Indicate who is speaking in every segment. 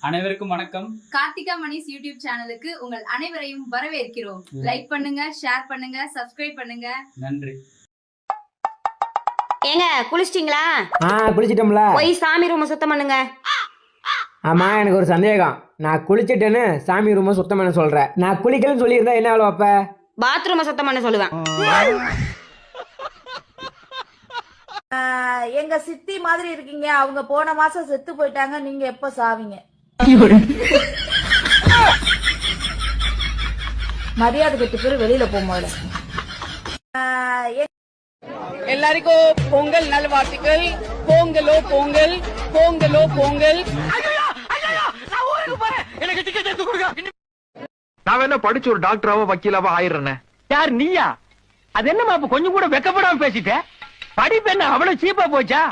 Speaker 1: அனைவருக்கும் வணக்கம்.
Speaker 2: கார்த்திகா மணிஸ் யூடியூப் சேனலுக்கு உங்கள் அனைவரையும் வரவேற்கிறோம். லைக் பண்ணுங்க, ஷேர் பண்ணுங்க, சப்ஸ்கிரைப் பண்ணுங்க.
Speaker 1: நன்றி.
Speaker 3: ஏங்க குளிச்சிட்டீங்களா?
Speaker 4: குளிச்சிட்டோம்ல.
Speaker 3: போய் சாமி ரூமை சுத்தம் பண்ணுங்க.
Speaker 4: ஆமா, எனக்கு ஒரு சந்தேகம். நான் குளிச்சிட்டேன்னு சாமி ரூமை சுத்தம் பண்ண சொல்றேன். நான் குளிக்கலன்னு சொல்லியிருந்தா என்ன ஆளு அப்ப?
Speaker 3: பாத்ரூமை சுத்தம் பண்ண சொல்லுவேன்.
Speaker 5: எங்க சித்தி மாதிரி இருக்கீங்க. அவங்க போன மாசம் செத்து போயிட்டாங்க. நீங்க எப்ப சாவீங்க? மரியாதை கட்டு பேர் வெளியில போகும்போது
Speaker 6: எல்லாருக்கும் பொங்கல் நல்வாழ்த்துக்கள். பொங்கலோ பொங்கல், பொங்கலோ பொங்கல்.
Speaker 7: நான் என்ன படிச்சு ஒரு டாக்டராவோ வக்கீலாவோ ஆயிடுறேன்.
Speaker 8: யார் நீயா? அது என்னமா இப்ப கொஞ்சம் கூட வெக்கப்படாம பேசிட்ட? படிப்பு என்ன அவ்வளவு சீப்பா போச்சா?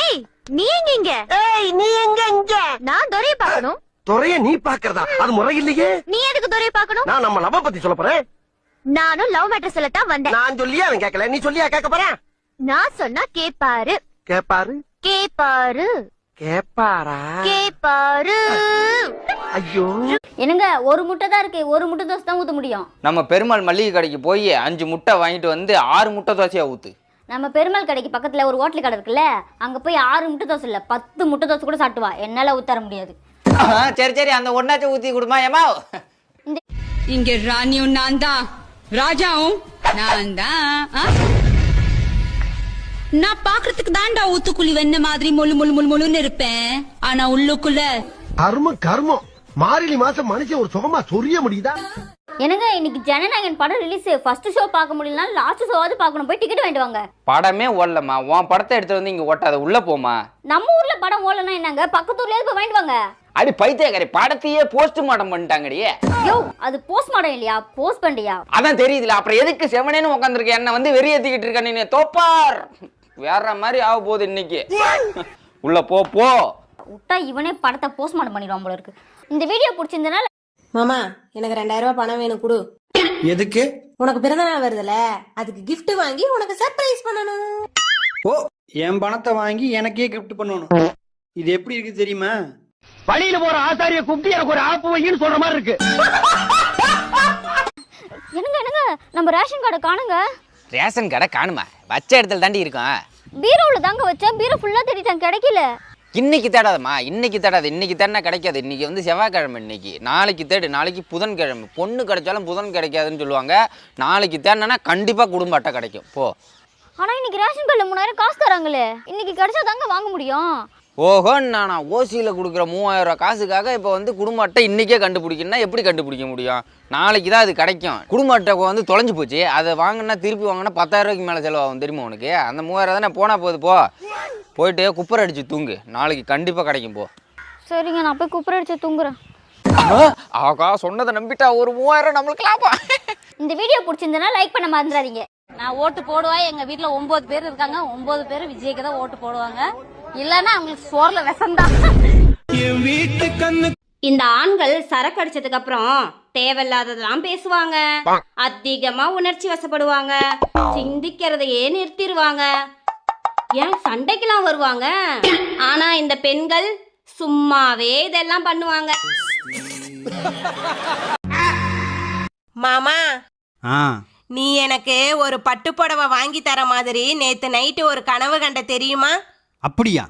Speaker 9: ஏய் நீ எங்க இங்க?
Speaker 5: நீ எங்க இங்க?
Speaker 9: நான் துரைய பார்க்கணும்.
Speaker 7: துறைய நீ பாக்குறதா? அது முறை இல்லையே.
Speaker 9: நீ எதுக்கு துரைய பார்க்கணும்?
Speaker 7: நான் நம்ம லவ் பத்தி சொல்ல போறேன்.
Speaker 9: நானும் லவ் மேட்டர் சொல்லத்தான் வந்தேன்.
Speaker 7: நான் சொல்லியா அவன் கேட்கல, நீ சொல்லியா கேட்க போறேன்?
Speaker 9: நான் சொன்னா கேப்பாரு.
Speaker 7: கேப்பாரு
Speaker 9: கேப்பாரு
Speaker 7: கேப்பாரா?
Speaker 9: கேப்பாரு.
Speaker 7: ஐயோ,
Speaker 3: என்னங்க ஒரு முட்டை தான் இருக்கு, ஒரு முட்டை தோசை தான் ஊத்த முடியும்.
Speaker 10: நம்ம பெருமாள் மளிகை கடைக்கு போய் 5 முட்டை வாங்கிட்டு வந்து 6 முட்டை தோசையா ஊத்து.
Speaker 3: நம்ம பெருமாள் கடைக்கு பக்கத்துல ஒரு ஹோட்டல் கடை இருக்குல்ல, அங்க போய் 6 முட்டை தோசை இல்ல 10 முட்டை தோசை கூட சாப்பிட்டு வா. என்னால ஊத்தர முடியாது.
Speaker 10: சரி சரி, அந்த ஒன்னாச்சும் ஊத்தி கொடுமா. ஏமா
Speaker 6: இங்க ராணியும் நான் தான், ராஜாவும் நான் தான். நான் பாக்குறதுக்கு தாண்டா ஊத்துக்குழி வெண்ண மாதிரி மொழு மொழு மொழு மொழுன்னு இருப்பேன். ஆனா உள்ளுக்குள்ள
Speaker 7: கர்மம். மார்கழி மாசம் மனுஷன் ஒரு சுகமா சொரிய முடியுதா?
Speaker 3: என்னங்க இன்னைக்கு ஜனநாயகன் படம் ரிலீஸ். ஃபர்ஸ்ட் ஷோ பார்க்க முடியலனாலும் லாஸ்ட் ஷோவாவது பார்க்கணும். போய் டிக்கெட் வாங்கிட்டு வாங்க.
Speaker 10: படமே ஓடலமா, உன் படத்தை எடுத்து வந்து இங்க ஓட்டாத, உள்ள போமா.
Speaker 3: நம்ம ஊர்ல படம் ஓடலன்னா என்னங்க, பக்கத்து ஊர்லயாவது போய் வாங்கிட்டு வாங்க.
Speaker 10: அடி பைத்தியக்காரி, படத்தையே போஸ்ட் மார்ட்டம் பண்ணிட்டாங்கடியே.
Speaker 3: யோ அது போஸ்ட் மார்ட்டம் இல்லையா, போஸ்ட் பண்ணியா?
Speaker 10: அதான் தெரியுதுல, அப்புறம் எதுக்கு செவனேன்னு உட்காந்துருக்க? என்ன வந்து வெறி ஏத்திக்கிட்டு இருக்க நீ? தோப்பார் வேற மாதிரி ஆக போகுது இன்னைக்கு. உள்ள போ போ.
Speaker 3: விட்டா இவனே படத்தை போஸ்ட் மார்ட்டம் பண்ணிடுவான் போல இருக்கு. இந்த வீடியோ பிடிச்சிருந்தனால
Speaker 5: மாமா எனக்கு 2000 ரூபாய் பணம் வேணும், கொடு.
Speaker 7: எதுக்கு?
Speaker 5: உனக்கு பிறந்த நாள் வருதுல, அதுக்கு gift வாங்கி உனக்கு சர்ப்ரைஸ் பண்ணணும்.
Speaker 8: ஓ, என் பணத்தை வாங்கி எனக்கே கிஃப்ட் பண்ணணும். இது எப்படி இருக்கு தெரியுமா? வழியில போற ஆசாரிய கூப்பிட்டு எனக்கு ஒரு ஆப்பு வைன்னு சொல்ற மாதிரி இருக்கு.
Speaker 3: என்னங்க நம்ம ரேஷன் கார்டை காணுங்க.
Speaker 10: ரேஷன் கடை காணுமா? வச்ச இடத்துல தாண்டி இருக்கும்.
Speaker 3: பீரோவில் தாங்க வச்சேன், பீரோ ஃபுல்லாக தேடிட்டேன், கிடைக்கல.
Speaker 10: இன்னைக்கு தேடாதம்மா, இன்னைக்கு தேடாது. இன்னைக்கு தேடினா கிடைக்காது. இன்னைக்கு வந்து செவ்வாய்க்கிழமை, இன்னைக்கு. நாளைக்கு தேடு, நாளைக்கு புதன்கிழமை. பொண்ணு கிடைச்சாலும் புதன் கிடைக்காதுன்னு சொல்லுவாங்க. நாளைக்கு தேடினா கண்டிப்பா குடும்ப அட்டை கிடைக்கும். போ.
Speaker 3: ஆனா இன்னைக்கு ரேஷன் கார்டுல 3000 காசு தராங்களே, இன்னைக்கு கிடைச்சா தாங்க வாங்க முடியும்.
Speaker 10: ஓஹோ, நான் ஓசியில் கொடுக்குற 3000 ரூபா காசுக்காக இப்போ வந்து குடும்ப அட்டை இன்றைக்கே கண்டுபிடிக்கணும்னா எப்படி கண்டுபிடிக்க முடியும்? நாளைக்கு தான் அது கிடைக்கும். குடும்ப அட்டை வந்து தொலைஞ்சு போச்சு. அதை வாங்கினா திருப்பி வாங்கினா 10,000 ரூபாய்க்கு மேலே செலவாகும் தெரியுமா உனக்கு? அந்த 3000 தானே போனால் போகுது. போயிட்டு குப்பரை அடித்து தூங்கு, நாளைக்கு கண்டிப்பாக கிடைக்கும். போ.
Speaker 3: சரிங்க, நான் போய் குப்பரை அடிச்சு தூங்குறேன்.
Speaker 10: ஆகா, சொன்னதை நம்பிட்டா ஒரு 3000 நம்மளுக்கு லாபம்.
Speaker 3: இந்த வீடியோ பிடிச்சிருந்தனா லைக் பண்ண மறந்துடாதீங்க.
Speaker 9: நான் ஓட்டு போடுவேன். எங்க வீட்டுல 9 பேர் இருக்காங்க. 9 பேர் விஜய்க்கு தான் ஓட்டு போடுவாங்க. இல்லன்னா அவங்களுக்கு சோர்ல விஷம்தான்.
Speaker 3: இந்த ஆண்கள் சரக்கு அடிச்சதுக்கு அப்புறம் தேவையில்லாததெல்லாம் பேசுவாங்க, அதிகமா உணர்ச்சி வசப்படுவாங்க, சிந்திக்கிறதையே நிறுத்திடுவாங்க, ஏன் சண்டைக்கெல்லாம் வருவாங்க. ஆனா இந்த பெண்கள் சும்மாவே இதெல்லாம் பண்ணுவாங்க.
Speaker 5: மாமா,
Speaker 8: நீ
Speaker 5: எனக்கு ஒரு பட்டு புடவை வாங்கி தர மாதிரி நேத்து நைட்டு ஒரு கனவு கண்ட தெரியுமா?
Speaker 8: அப்படியா?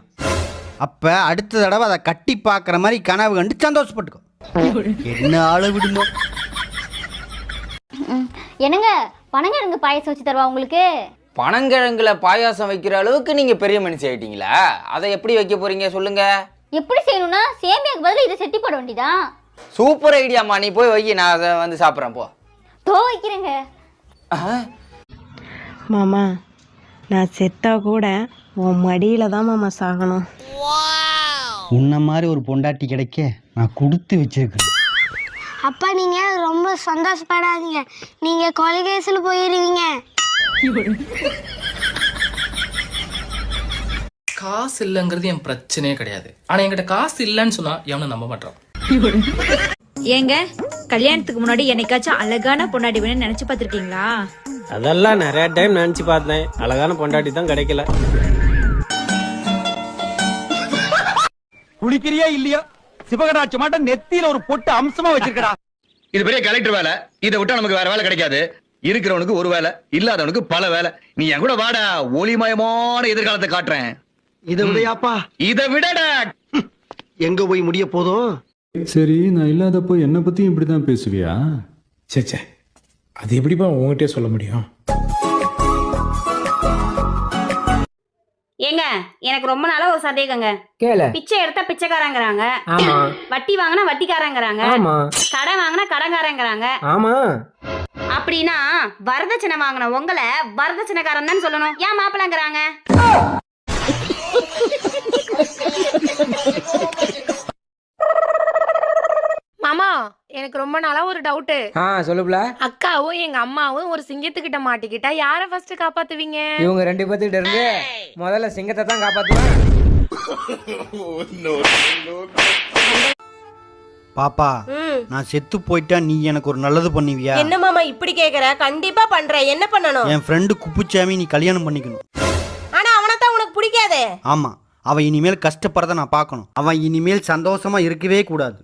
Speaker 8: அப்ப அடுத்த தடவை அதை கட்டி பாக்குற மாதிரி கனவு கண்டு சந்தோஷப்பட்டுக்கோ. என்ன ஆள விடுமோ.
Speaker 3: என்னங்க பனங்கிழங்கு பாயசம் வச்சு தருவா உங்களுக்கு?
Speaker 10: பனங்கிழங்குல பாயாசம் வைக்கிற அளவுக்கு நீங்க பெரிய மனுஷி ஆயிட்டீங்களா? அதை எப்படி வைக்க போறீங்க சொல்லுங்க.
Speaker 3: எப்படி செய்யணும்னா சேமியாக்கு பதில் இதை செட்டி போட வேண்டியதான்.
Speaker 10: சூப்பர் ஐடியாமா, நீ போய் வை, நான் அதை வந்து சாப்பிட்றேன். போ.
Speaker 3: வைக்கிறேங்க.
Speaker 5: மாமா, நான் செத்தா கூட உன் மடியில தான் மாமா சாகணும்.
Speaker 8: உன்ன மாதிரி ஒரு பொண்டாட்டி கிடைக்க நான் கொடுத்து வச்சிருக்கேன்.
Speaker 9: அப்பா நீங்க ரொம்ப சந்தோஷப்படாதீங்க, நீங்க கொலைகேசில் போயிருவீங்க.
Speaker 1: காசு இல்லைங்கிறது என் பிரச்சனையே கிடையாது. ஆனா என்கிட்ட காசு இல்லைன்னு சொன்னா எவனும் நம்ப மாட்டான்.
Speaker 2: ஏங்க கல்யாணத்துக்கு முன்னாடி என்னைக்காச்சும் அழகான பொண்டாட்டி வேணும்னு நினைச்சு பார்த்திருக்கீங்களா?
Speaker 4: அதெல்லாம் நிறைய டைம் நினைச்சு பார்த்தேன். அழகான பொண்டாட்டி தான் கிடைக்கல.
Speaker 8: குளிக்கிறியா இல்லையா? சிவகடாட்சி மாட்ட நெத்தியில ஒரு பொட்டு அம்சமா வச்சிருக்கடா.
Speaker 11: இது பெரிய கலெக்டர் வேலை. இதை விட்டா நமக்கு வேற வேலை கிடைக்காது. இருக்கிறவனுக்கு ஒரு வேலை, இல்லாதவனுக்கு பல வேலை. நீ என் கூட வாடா, ஒளிமயமான எதிர்காலத்தை காட்டுறேன்.
Speaker 7: இதை விடையாப்பா,
Speaker 11: இதை விடடா.
Speaker 7: எங்க போய் முடிய போதும்.
Speaker 12: சரி, நான் இல்லாதப்போ என்னை பத்தியும் இப்படிதான் பேசுவியா?
Speaker 13: சே, அது எப்படிப்பா உங்ககிட்டே சொல்ல முடியும்?
Speaker 9: ஏங்க எனக்கு ரொம்ப நாளா ஒரு சந்தேகங்க.
Speaker 4: கேளு.
Speaker 9: பிச்சை எடுத்தா பிச்சைக்காரங்கிறாங்க,
Speaker 4: ஆமா.
Speaker 9: வட்டி வாங்கினா வட்டிக்காரங்கிறாங்க,
Speaker 4: ஆமா.
Speaker 9: கடன் வாங்கினா கடன்காரங்கிறாங்க.
Speaker 4: ஆமா.
Speaker 9: அப்படின்னா வரதட்சணை வாங்கின உங்களை வரதட்சணைக்காரன் தான் சொல்லணும், ஏன் மாப்பிள்ளங்கிறாங்க?
Speaker 5: மாமா எனக்கு ரொம்ப நாளா ஒரு டவுட்.
Speaker 4: சொல்லுப்ல.
Speaker 5: அக்காவும் எங்க அம்மாவும் ஒரு சிங்கத்துக்கிட்ட மாட்டிக்கிட்டா யார ஃபர்ஸ்ட் காப்பாத்துவீங்க?
Speaker 4: இவங்க 2 பேர்த்துக்கிட்ட இருந்து முதல்ல சிங்கத்தை தான் காப்பாத்துவேன்.
Speaker 8: பாப்பா, நான் செத்து போயிட்டா நீ எனக்கு ஒரு நல்லது பண்ணுவியா?
Speaker 5: என்ன மாமா இப்படி கேக்குற? கண்டிப்பா பண்றேன். என்ன பண்ணணும்?
Speaker 8: என் ஃப்ரெண்டு குப்புச்சாமி நீ கல்யாணம் பண்ணிக்கணும்.
Speaker 5: ஆனா அவனத்தான் உனக்கு பிடிக்காதே.
Speaker 8: ஆமா, அவன் இனிமேல் கஷ்டப்படுறத நான் பார்க்கணும். அவன் இனிமேல் சந்தோஷமா இருக்கவே கூடாது.